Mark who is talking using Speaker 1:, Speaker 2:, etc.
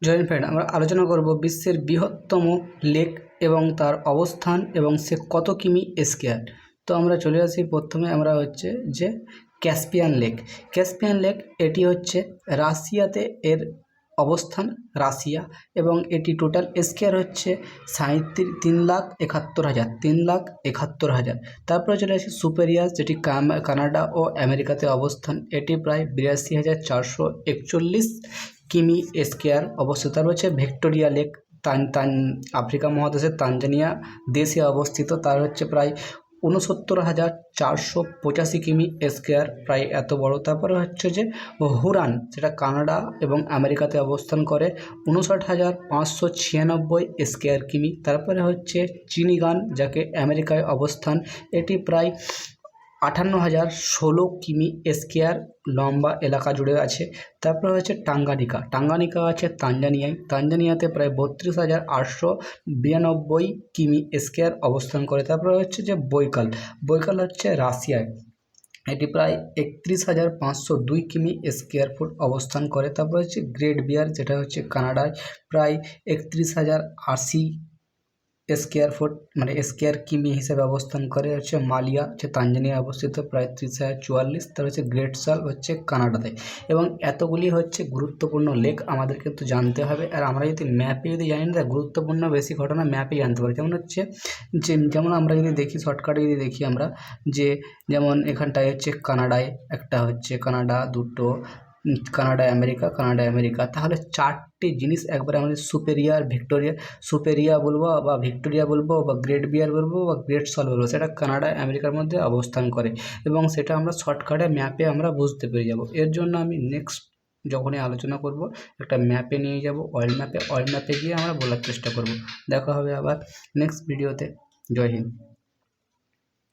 Speaker 1: Joint friend আমরা আলোচনা করব বিশ্বের বৃহত্তম লেক এবং তার অবস্থান এবং সে কত কিমি স্কয়ার। তো আমরা চলে আসি প্রথমে আমরা হচ্ছে যে ক্যাসপিয়ান লেক এটি হচ্ছে রাশিয়াতে এর অবস্থান, রাশিয়া, এবং এটি টোটাল স্কয়ার হচ্ছে 3,71,000। তারপরে চলে আসি সুপেরিয়াস, যেটি কানাডা ও আমেরিকাতে অবস্থান, এটি প্রায় 82,441 কিমি স্কয়ার অবস্থিত। তারপর হচ্ছে ভিক্টোরিয়া লেক, আফ্রিকা মহাদেশের তানজানিয়া দেশে অবস্থিত, তার হচ্ছে প্রায় 69,485 কিমি স্কয়ার, প্রায় এত বড়। তারপরে হচ্ছে যে হুরান, যেটা কানাডা এবং আমেরিকাতে অবস্থান করে, 59,596 স্কয়ার কিমি। তারপরে হচ্ছে চিনিগান, যাকে আমেরিকায় অবস্থান, এটি প্রায় 58,016 কিমি স্কয়ার লম্বা এলাকা জুড়ে আছে। তারপরে হচ্ছে টাঙ্গানিকা আছে তানজানিয়াতে প্রায় 32,892 কিমি স্কয়ার অবস্থান করে। তারপরে হচ্ছে যে বৈকাল হচ্ছে রাশিয়ায়, এটি প্রায় 31,502 কিমি স্কয়ার ফুট অবস্থান করে। তারপর হচ্ছে গ্রেট বিয়ার, যেটা হচ্ছে কানাডায়, প্রায় 31,080 স্কয়ার ফুট মানে স্কয়ার কিমি হিসেবে অবস্থান করে। হচ্ছে মালিয়া, হচ্ছে তানজানিয়ায় অবস্থিত, প্রায় 30,044। তার হচ্ছে গ্রেট সাল হচ্ছে কানাডাতে। এবং এতগুলি হচ্ছে গুরুত্বপূর্ণ লেক আমাদের কিন্তু জানতে হবে। আর আমরা যদি ম্যাপে যদি জানি না, গুরুত্বপূর্ণ বেশি ঘটনা ম্যাপে জানতে পারি। যেমন হচ্ছে যেমন আমরা যদি দেখি, শর্টকাটে যদি দেখি আমরা, যেমন এখানটায় হচ্ছে কানাডায় একটা, হচ্ছে কানাডা দুটো, কানাডায় আমেরিকা, তাহলে চারটে জিনিস একবারে আমাদের সুপেরিয়া বলবো বা ভিক্টোরিয়া বলবো বা গ্রেট বিয়ার বলবো বা গ্রেট সল বলবো, সেটা কানাডা আমেরিকার মধ্যে অবস্থান করে, এবং সেটা আমরা শর্টকাটে ম্যাপে আমরা বুঝতে পেরে যাব। এর জন্য আমি নেক্সট যখনই আলোচনা করব একটা ম্যাপে নিয়ে যাব, ওয়ার্ল্ড ম্যাপে গিয়ে আমরা বলার চেষ্টা করব। দেখা হবে আবার নেক্সট ভিডিওতে। জয় হিন্দ।